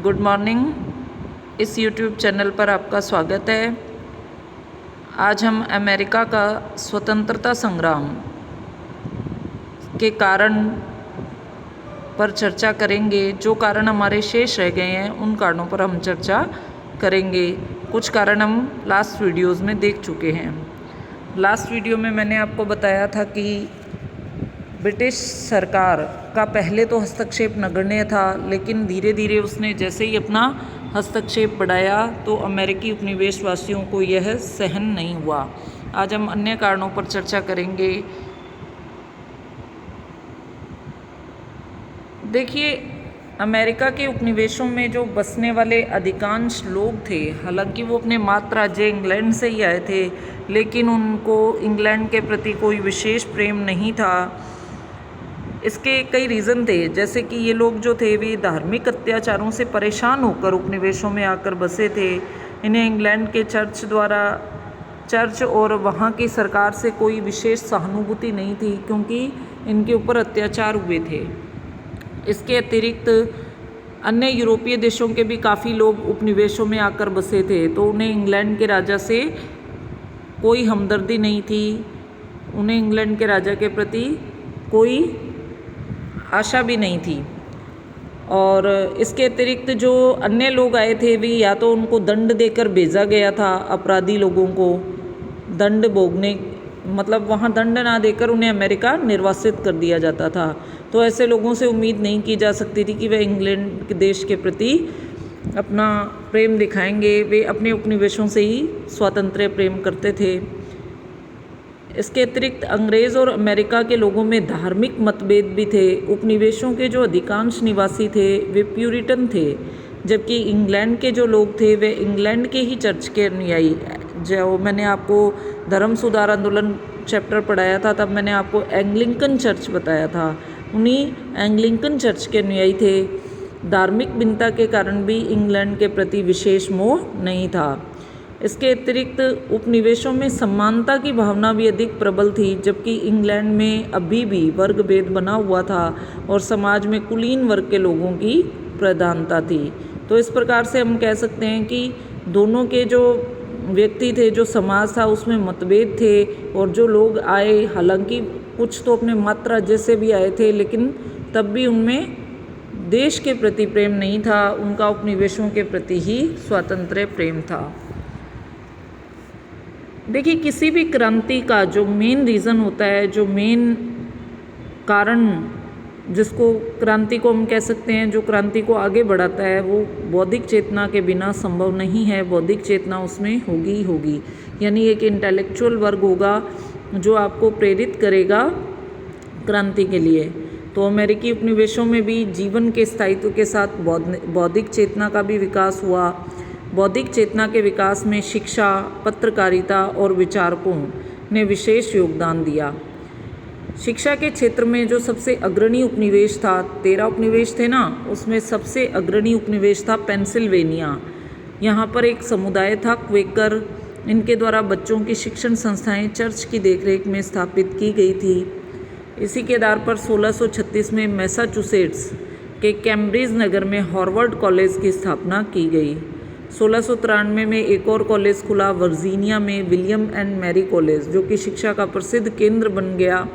Good morning. इस YouTube channel पर आपका स्वागत है। आज हम अमेरिका का स्वतंत्रता संग्राम के कारण पर चर्चा करेंगे। जो कारण हमारे शेष रह गए हैं उन कारणों पर हम चर्चा करेंगे। कुछ कारण हम लास्ट वीडियोज़ में देख चुके हैं। लास्ट वीडियो में मैंने आपको बताया था कि ब्रिटिश सरकार का पहले तो हस्तक्षेप नगण्य था, लेकिन धीरे धीरे उसने जैसे ही अपना हस्तक्षेप बढ़ाया तो अमेरिकी उपनिवेशवासियों को यह सहन नहीं हुआ। आज हम अन्य कारणों पर चर्चा करेंगे। देखिए, अमेरिका के उपनिवेशों में जो बसने वाले अधिकांश लोग थे, हालांकि वो अपने मातृ राज्य इंग्लैंड से ही आए थे, लेकिन उनको इंग्लैंड के प्रति कोई विशेष प्रेम नहीं था। इसके कई रीज़न थे, जैसे कि ये लोग जो थे वे धार्मिक अत्याचारों से परेशान होकर उपनिवेशों में आकर बसे थे। इन्हें इंग्लैंड के चर्च और वहाँ की सरकार से कोई विशेष सहानुभूति नहीं थी, क्योंकि इनके ऊपर अत्याचार हुए थे। इसके अतिरिक्त अन्य यूरोपीय देशों के भी काफ़ी लोग उपनिवेशों में आकर बसे थे, तो उन्हें इंग्लैंड के राजा से कोई हमदर्दी नहीं थी। उन्हें इंग्लैंड के राजा के प्रति कोई आशा भी नहीं थी। और इसके अतिरिक्त जो अन्य लोग आए थे वे या तो उनको दंड देकर भेजा गया था, अपराधी लोगों को दंड भोगने, मतलब वहाँ दंड ना देकर उन्हें अमेरिका निर्वासित कर दिया जाता था। तो ऐसे लोगों से उम्मीद नहीं की जा सकती थी कि वे इंग्लैंड के देश के प्रति अपना प्रेम दिखाएंगे। वे अपने उपनिवेशों से ही स्वातंत्र्य प्रेम करते थे। इसके अतिरिक्त अंग्रेज़ और अमेरिका के लोगों में धार्मिक मतभेद भी थे। उपनिवेशों के जो अधिकांश निवासी थे वे प्यूरिटन थे, जबकि इंग्लैंड के जो लोग थे वे इंग्लैंड के ही चर्च के अनुयायी। जो मैंने आपको धर्म सुधार आंदोलन चैप्टर पढ़ाया था, तब मैंने आपको एंग्लिकन चर्च बताया था, उन्हीं एंग्लिकन चर्च के अनुयायी थे। धार्मिक भिन्नता के कारण भी इंग्लैंड के प्रति विशेष मोह नहीं था। इसके अतिरिक्त उपनिवेशों में समानता की भावना भी अधिक प्रबल थी, जबकि इंग्लैंड में अभी भी वर्ग भेद बना हुआ था और समाज में कुलीन वर्ग के लोगों की प्रधानता थी। तो इस प्रकार से हम कह सकते हैं कि दोनों के जो व्यक्ति थे, जो समाज था, उसमें मतभेद थे। और जो लोग आए, हालांकि कुछ तो अपने मातृ राज्य से भी आए थे, लेकिन तब भी उनमें देश के प्रति प्रेम नहीं था, उनका उपनिवेशों के प्रति ही स्वातंत्र्य प्रेम था। देखिए, किसी भी क्रांति का जो मेन रीज़न होता है, जो मेन कारण जिसको क्रांति को हम कह सकते हैं, जो क्रांति को आगे बढ़ाता है, वो बौद्धिक चेतना के बिना संभव नहीं है। बौद्धिक चेतना उसमें होगी ही होगी, यानी एक इंटेलेक्चुअल वर्ग होगा जो आपको प्रेरित करेगा क्रांति के लिए। तो अमेरिकी उपनिवेशों में भी जीवन के स्थायित्व के साथ बौद्धिक चेतना का भी विकास हुआ। बौद्धिक चेतना के विकास में शिक्षा, पत्रकारिता और विचारकों ने विशेष योगदान दिया। शिक्षा के क्षेत्र में जो सबसे अग्रणी उपनिवेश था, 13 उपनिवेश थे ना, उसमें सबसे अग्रणी उपनिवेश था पेंसिल्वेनिया। यहाँ पर एक समुदाय था क्वेकर। इनके द्वारा बच्चों की शिक्षण संस्थाएं चर्च की देखरेख में स्थापित की गई थी। इसी के आधार पर 1636 में मैसाचुसेट्स के कैम्ब्रिज नगर में हार्वर्ड कॉलेज की स्थापना की गई। 1693 में एक और कॉलेज खुला वर्जीनिया में, विलियम एंड मैरी कॉलेज, जो कि शिक्षा का प्रसिद्ध केंद्र बन गया।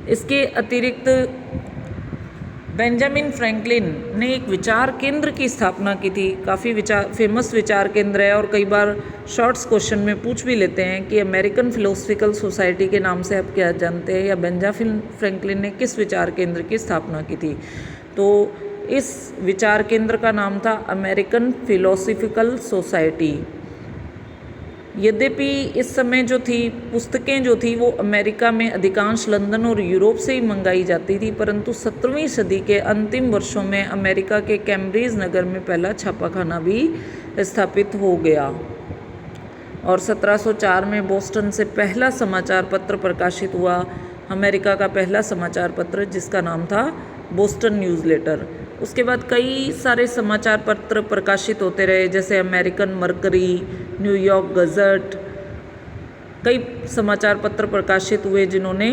इसके अतिरिक्त बेंजामिन फ्रैंकलिन ने एक विचार केंद्र की स्थापना की थी। काफ़ी फेमस विचार केंद्र है, और कई बार शॉर्ट्स क्वेश्चन में पूछ भी लेते हैं कि अमेरिकन फिलोसफिकल सोसाइटी के नाम से आप क्या जानते हैं, या बेंजामिन फ्रैंकलिन ने किस विचार केंद्र की स्थापना की थी। तो इस विचार केंद्र का नाम था अमेरिकन फिलोसफिकल सोसाइटी। यद्यपि इस समय जो थी पुस्तकें जो थी वो अमेरिका में अधिकांश लंदन और यूरोप से ही मंगाई जाती थी, परंतु 17वीं सदी के अंतिम वर्षों में अमेरिका के कैम्ब्रिज नगर में पहला छापाखाना भी स्थापित हो गया। और 1704 में बोस्टन से पहला समाचार पत्र प्रकाशित हुआ, अमेरिका का पहला समाचार पत्र, जिसका नाम था बोस्टन न्यूज़लेटर। उसके बाद कई सारे समाचार पत्र प्रकाशित होते रहे, जैसे अमेरिकन मर्करी, न्यूयॉर्क गज़ट, कई समाचार पत्र प्रकाशित हुए जिन्होंने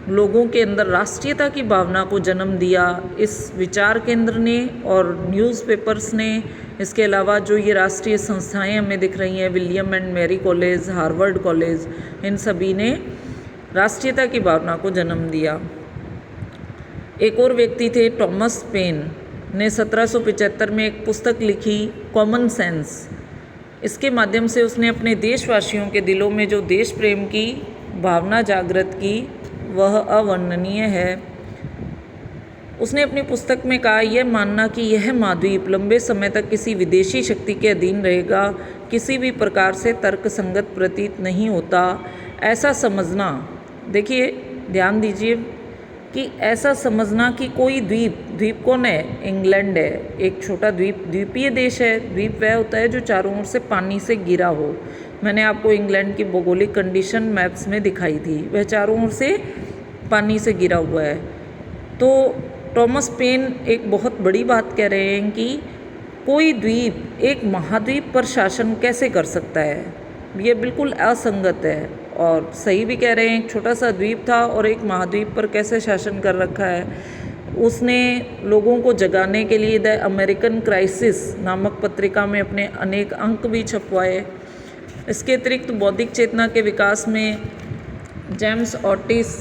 लोगों के अंदर राष्ट्रीयता की भावना को जन्म दिया इस विचार केंद्र ने और न्यूज़पेपर्स ने। इसके अलावा जो ये राष्ट्रीय संस्थाएं हमें दिख रही हैं, William and Mary college, Harvard college, इन सभी ने राष्ट्रीयता की भावना को जन्म दिया। एक और व्यक्ति थे थॉमस पेन ने 1775 में एक पुस्तक लिखी, कॉमन सेंस। इसके माध्यम से उसने अपने देशवासियों के दिलों में जो देश प्रेम की भावना जागृत की वह अवर्णनीय है। उसने अपनी पुस्तक में कहा, यह मानना कि यह महाद्वीप लंबे समय तक किसी विदेशी शक्ति के अधीन रहेगा किसी भी प्रकार से तर्कसंगत प्रतीत नहीं होता। ऐसा समझना, देखिए ध्यान दीजिए कि ऐसा समझना कि कोई द्वीप कौन है? इंग्लैंड है, एक छोटा द्वीपीय देश है। द्वीप वह होता है जो चारों ओर से पानी से घिरा हो। मैंने आपको इंग्लैंड की भौगोलिक कंडीशन मैप्स में दिखाई थी, वह चारों ओर से पानी से घिरा हुआ है। तो थॉमस पेन एक बहुत बड़ी बात कह रहे हैं कि कोई द्वीप एक महाद्वीप पर शासन कैसे कर सकता है, ये बिल्कुल असंगत है। और सही भी कह रहे हैं, एक छोटा सा द्वीप था और एक महाद्वीप पर कैसे शासन कर रखा है। उसने लोगों को जगाने के लिए द अमेरिकन क्राइसिस नामक पत्रिका में अपने अनेक अंक भी छपवाए। इसके अतिरिक्त बौद्धिक चेतना के विकास में जेम्स ऑटिस,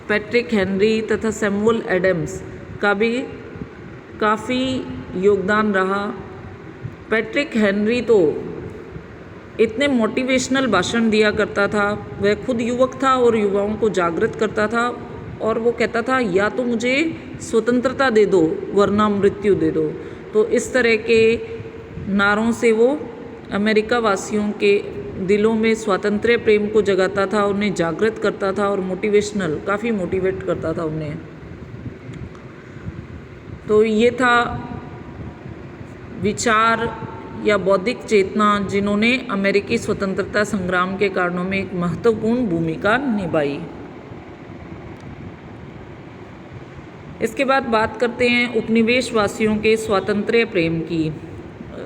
पैट्रिक हेनरी तथा सैमुअल एडम्स का भी काफ़ी योगदान रहा। पैट्रिक हेनरी तो इतने मोटिवेशनल भाषण दिया करता था, वह खुद युवक था और युवाओं को जागृत करता था और वो कहता था, या तो मुझे स्वतंत्रता दे दो वरना मृत्यु दे दो। तो इस तरह के नारों से वो अमेरिका वासियों के दिलों में स्वातंत्र्य प्रेम को जगाता था, उन्हें जागृत करता था और मोटिवेशनल काफ़ी मोटिवेट करता था उन्हें। तो ये था विचार या बौद्धिक चेतना जिन्होंने अमेरिकी स्वतंत्रता संग्राम के कारणों में एक महत्वपूर्ण भूमिका निभाई। इसके बाद बात करते हैं उपनिवेशवासियों के स्वातंत्र्य प्रेम की।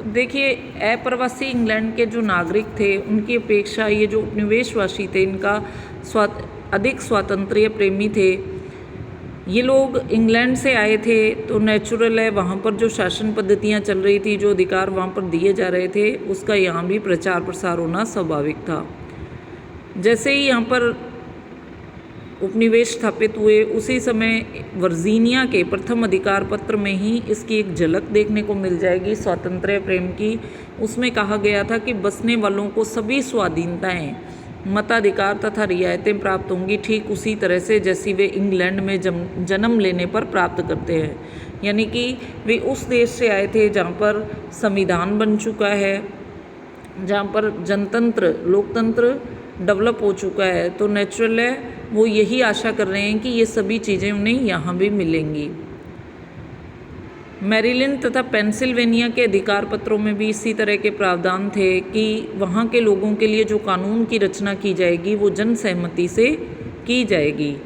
देखिए, अप्रवासी इंग्लैंड के जो नागरिक थे उनकी अपेक्षा ये जो उपनिवेशवासी थे इनका अधिक स्वातंत्र्य प्रेमी थे। ये लोग इंग्लैंड से आए थे तो नेचुरल है, वहाँ पर जो शासन पद्धतियाँ चल रही थी, जो अधिकार वहाँ पर दिए जा रहे थे, उसका यहाँ भी प्रचार प्रसार होना स्वाभाविक था। जैसे ही यहाँ पर उपनिवेश स्थापित हुए उसी समय वर्जीनिया के प्रथम अधिकार पत्र में ही इसकी एक झलक देखने को मिल जाएगी स्वातंत्र्य प्रेम की। उसमें कहा गया था कि बसने वालों को सभी स्वाधीनताएं, मताधिकार तथा रियायतें प्राप्त होंगी, ठीक उसी तरह से जैसी वे इंग्लैंड में जन्म लेने पर प्राप्त करते हैं। यानी कि वे उस देश से आए थे जहाँ पर संविधान बन चुका है, जहाँ पर जनतंत्र, लोकतंत्र डेवलप हो चुका है। तो नेचुरल है वो यही आशा कर रहे हैं कि ये सभी चीज़ें उन्हें यहाँ भी मिलेंगी। मैरीलैंड तथा पेंसिल्वेनिया के अधिकार पत्रों में भी इसी तरह के प्रावधान थे कि वहाँ के लोगों के लिए जो कानून की रचना की जाएगी वो जन सहमति से की जाएगी।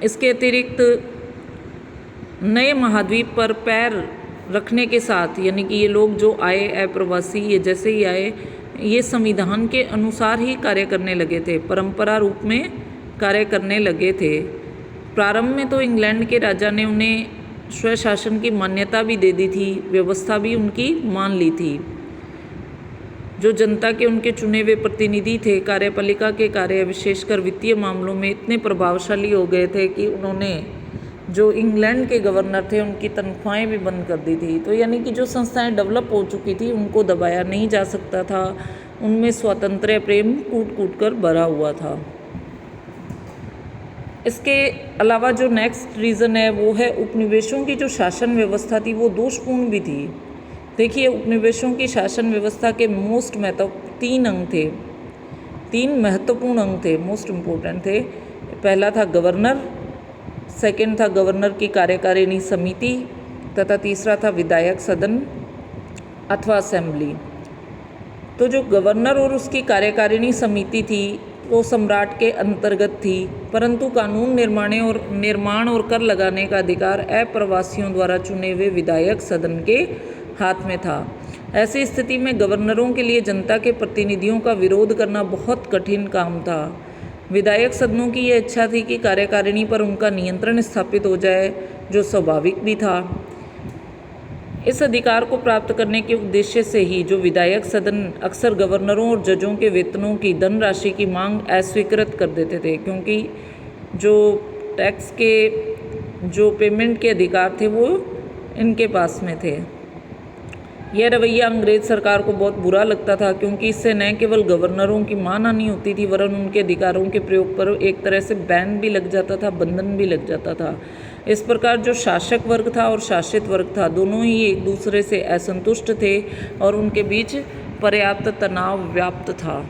इसके अतिरिक्त नए महाद्वीप पर पैर रखने के साथ, यानी कि ये लोग जो आए अप्रवासी, ये जैसे ही आए ये संविधान के अनुसार ही कार्य करने लगे थे, परंपरा रूप में कार्य करने लगे थे। प्रारंभ में तो इंग्लैंड के राजा ने उन्हें स्वशासन की मान्यता भी दे दी थी, व्यवस्था भी उनकी मान ली थी। जो जनता के उनके चुने हुए प्रतिनिधि थे, कार्यपालिका के कार्य विशेषकर वित्तीय मामलों में इतने प्रभावशाली हो गए थे कि उन्होंने जो इंग्लैंड के गवर्नर थे उनकी तनख्वाहें भी बंद कर दी थी। तो यानी कि जो संस्थाएं डेवलप हो चुकी थी उनको दबाया नहीं जा सकता था, उनमें स्वातंत्र्य प्रेम कूट कूट कर भरा हुआ था। इसके अलावा जो नेक्स्ट रीज़न है वो है उपनिवेशों की जो शासन व्यवस्था थी वो दोषपूर्ण भी थी। देखिए, उपनिवेशों की शासन व्यवस्था के तीन महत्वपूर्ण अंग थे, मोस्ट इम्पोर्टेंट थे। पहला था गवर्नर, सेकंड था गवर्नर की कार्यकारिणी समिति तथा तीसरा था विधायक सदन अथवा असेंबली। तो जो गवर्नर और उसकी कार्यकारिणी समिति थी वो सम्राट के अंतर्गत थी, परंतु कानून निर्माण और कर लगाने का अधिकार अप्रवासियों द्वारा चुने हुए विधायक सदन के हाथ में था। ऐसी स्थिति में गवर्नरों के लिए जनता के प्रतिनिधियों का विरोध करना बहुत कठिन काम था। विधायक सदनों की ये इच्छा थी कि कार्यकारिणी पर उनका नियंत्रण स्थापित हो जाए, जो स्वाभाविक भी था। इस अधिकार को प्राप्त करने के उद्देश्य से ही जो विधायक सदन अक्सर गवर्नरों और जजों के वेतनों की धनराशि की मांग अस्वीकृत कर देते थे, क्योंकि जो टैक्स के जो पेमेंट के अधिकार थे वो इनके पास में थे। यह रवैया अंग्रेज सरकार को बहुत बुरा लगता था, क्योंकि इससे न केवल गवर्नरों की मानहानि होती थी, वरन उनके अधिकारों के प्रयोग पर एक तरह से बैन भी लग जाता था, बंधन भी लग जाता था। इस प्रकार जो शासक वर्ग था और शासित वर्ग था, दोनों ही एक दूसरे से असंतुष्ट थे और उनके बीच पर्याप्त तनाव व्याप्त था।